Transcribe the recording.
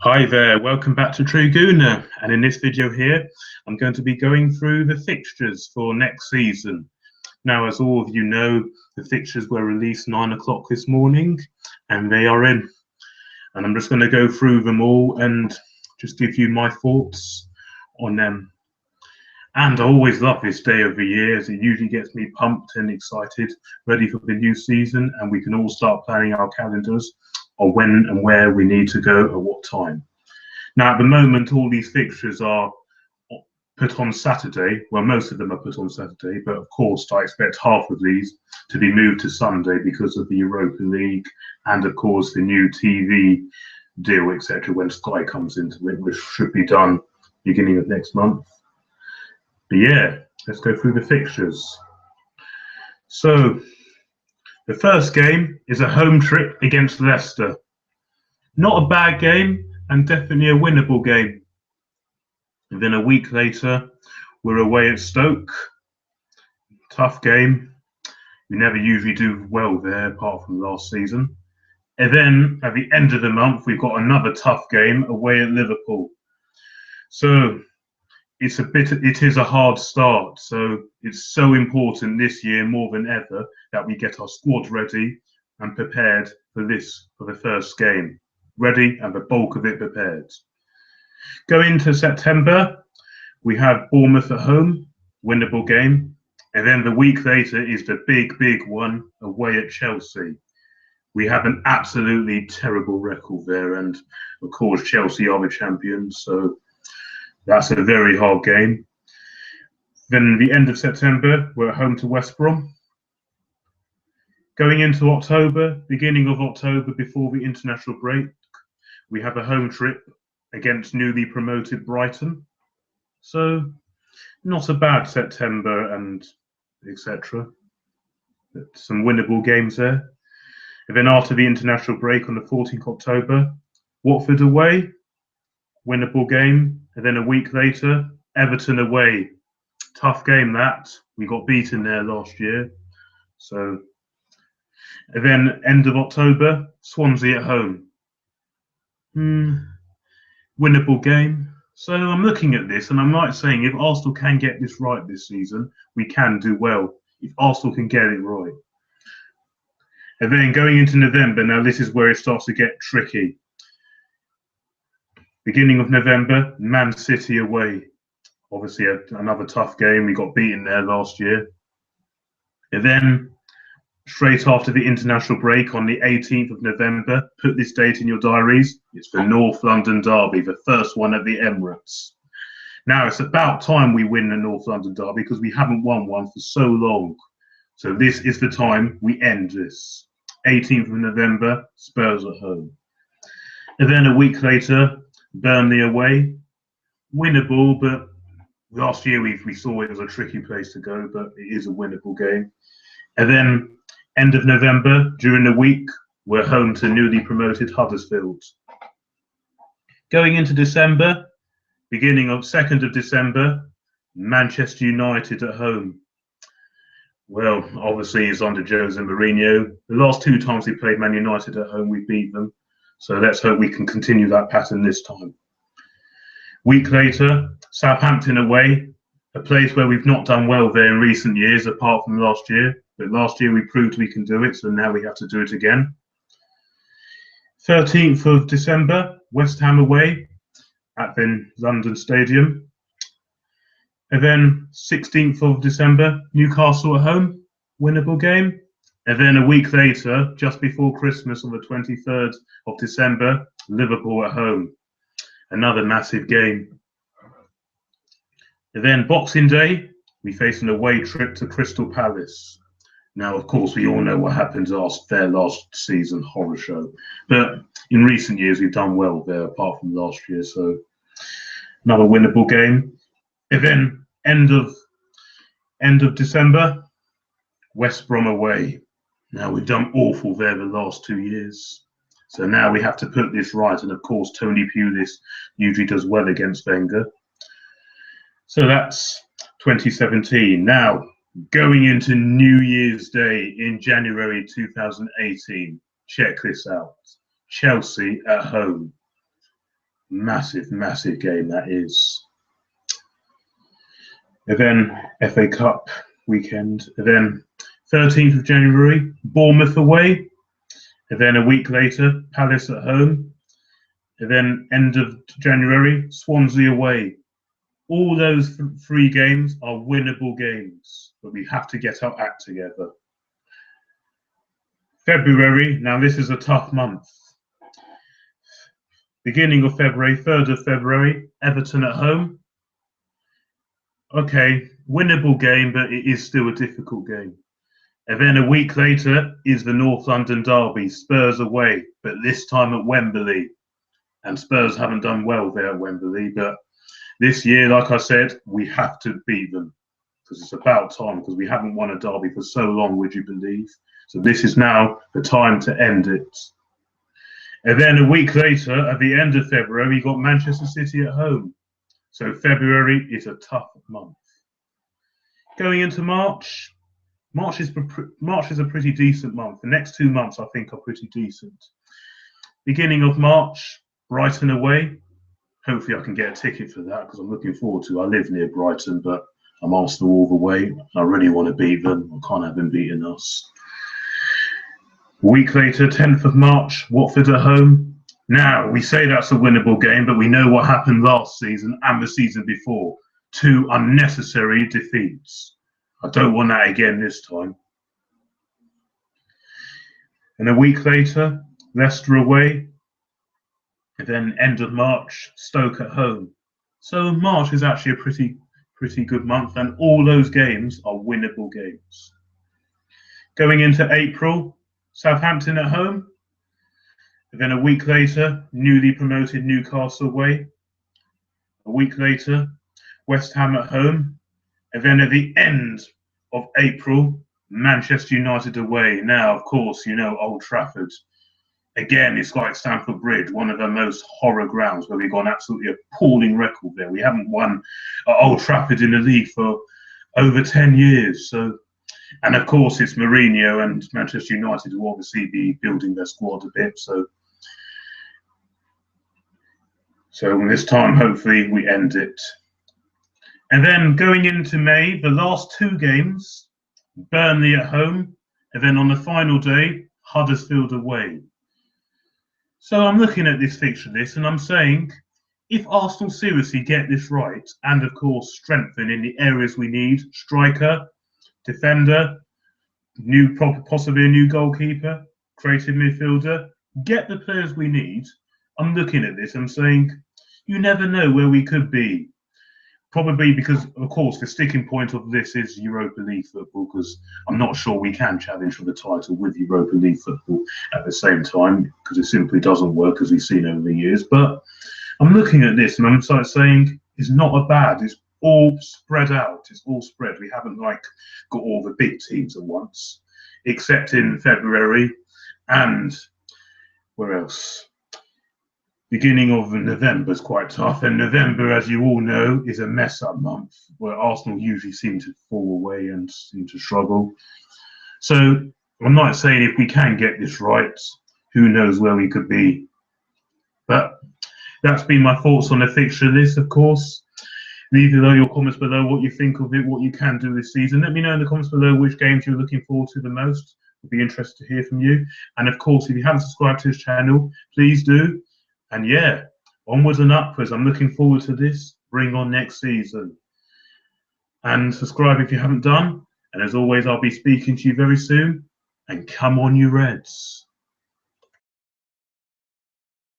Hi there, welcome back to True Gooner, and in this video here I'm going to be going through the fixtures for next season. Now, as all of you know, the fixtures were released 9 o'clock this morning and they are in, and I'm just going to go through them all and just give you my thoughts on them. And I always love this day of the year as it usually gets me pumped and excited, ready for the new season, and we can all start planning our calendars on when and where we need to go at what time. Now, at the moment, all these fixtures are put on Saturday. Well, most of them are put on Saturday, but of course, I expect half of these to be moved to Sunday because of the Europa League and, of course, the new TV deal, etc., when Sky comes into it, which should be done beginning of next month. But yeah, let's go through the fixtures. So, the first game is a home trip against Leicester. Not a bad game, and definitely a winnable game. And then a week later, we're away at Stoke. Tough game. We never usually do well there, apart from last season. And then at the end of the month, we've got another tough game away at Liverpool. So it is a hard start. So it's so important this year more than ever that we get our squad ready and prepared for the first game. Ready and the bulk of it prepared. Going into September, we have Bournemouth at home, winnable game. And then the week later is the big one away at Chelsea. We have an absolutely terrible record there. And of course, Chelsea are the champions. So that's a very hard game. Then the end of September, we're at home to West Brom. Going into October, beginning of October, before the international break, we have a home trip against newly promoted Brighton. So not a bad September and etc. Some winnable games there. And then after the international break on the 14th October, Watford away, winnable game. And then a week later, Everton away. Tough game that. We got beaten there last year. So, and then end of October, Swansea at home. Winnable game. So I'm looking at this and I'm like saying, if Arsenal can get this right this season, we can do well. If Arsenal can get it right. And then going into November, now this is where it starts to get tricky. Beginning of November, Man City away. Obviously another tough game. We got beaten there last year. And then straight after the international break on the 18th of November, put this date in your diaries. It's the North London Derby, the first one at the Emirates. Now, it's about time we win the North London Derby because we haven't won one for so long. So this is the time we end this. 18th of November, Spurs at home. And then a week later, Burnley away. Winnable, but last year we saw it was a tricky place to go, but it is a winnable game. And then end of November, during the week, we're home to newly promoted Huddersfield. Going into December, beginning of 2nd of December, Manchester United at home. Well, obviously it's under Jose Mourinho. The last 2 times we played Man United at home, we beat them. So let's hope we can continue that pattern this time. Week later, Southampton away, a place where we've not done well there in recent years, apart from last year. But last year we proved we can do it, so now we have to do it again. 13th of December, West Ham away at the London Stadium. And then 16th of December, Newcastle at home, winnable game. And then a week later, just before Christmas on the 23rd of December, Liverpool at home. Another massive game. And then Boxing Day, we face an away trip to Crystal Palace. Now, of course, we all know what happened there last season, horror show. But in recent years, we've done well there, apart from last year. So another winnable game. And then end of December, West Brom away. Now, we've done awful there the last 2 years. So now we have to put this right. And of course, Tony Pulis usually does well against Wenger. So that's 2017. Now, going into New Year's Day in January 2018, check this out. Chelsea at home. Massive, massive game that is. And then FA Cup weekend. And then 13th of January, Bournemouth away. And then a week later, Palace at home. And then end of January, Swansea away. All those three games are winnable games, but we have to get our act together. February, now this is a tough month. Beginning of February, 3rd of February, Everton at home. Okay, winnable game, but it is still a difficult game. And then a week later is the North London derby, Spurs away, but this time at Wembley. And Spurs haven't done well there at Wembley, but this year, like I said, we have to beat them because it's about time, because we haven't won a derby for so long, would you believe? So this is now the time to end it. And then a week later, at the end of February, we got Manchester City at home. So February is a tough month. Going into March, March is a pretty decent month. The next 2 months, I think, are pretty decent. Beginning of March, Brighton away. Hopefully I can get a ticket for that because I'm looking forward to it. I live near Brighton, but I'm Arsenal all the way. I really want to beat them. I can't have them beating us. A week later, 10th of March, Watford at home. Now, we say that's a winnable game, but we know what happened last season and the season before. 2 unnecessary defeats. I don't want that again this time. And a week later, Leicester away. And then end of March, Stoke at home. So March is actually a pretty good month, and all those games are winnable games. Going into April, Southampton at home. And then a week later, newly promoted Newcastle away. A week later, West Ham at home. And then at the end of April, Manchester United away. Now, of course, you know Old Trafford. Again, it's like Stamford Bridge, one of the most horror grounds where we've got an absolutely appalling record there. We haven't won at Old Trafford in the league for over 10 years. So, and of course, it's Mourinho and Manchester United will obviously be building their squad a bit. So this time, hopefully, we end it. And then going into May, the last 2 games, Burnley at home, and then on the final day, Huddersfield away. So I'm looking at this fixture list and I'm saying, if Arsenal seriously get this right, and of course strengthen in the areas we need, striker, defender, possibly a new goalkeeper, creative midfielder, get the players we need, I'm looking at this and saying, you never know where we could be. Probably because, of course, the sticking point of this is Europa League football, because I'm not sure we can challenge for the title with Europa League football at the same time, because it simply doesn't work, as we've seen over the years. But I'm looking at this and I'm saying it's not a bad. It's all spread out. It's all spread. We haven't got all the big teams at once, except in February and where else? Beginning of November is quite tough, and November, as you all know, is a mess-up month where Arsenal usually seem to fall away and seem to struggle. So I'm not saying if we can get this right, who knows where we could be. But that's been my thoughts on the fixture list, of course. Leave your comments below what you think of it, what you can do this season. Let me know in the comments below which games you're looking forward to the most. I'd be interested to hear from you. And of course, if you haven't subscribed to this channel, please do. And yeah, onwards and upwards. I'm looking forward to this. Bring on next season. And subscribe if you haven't done. And as always, I'll be speaking to you very soon. And come on, you Reds.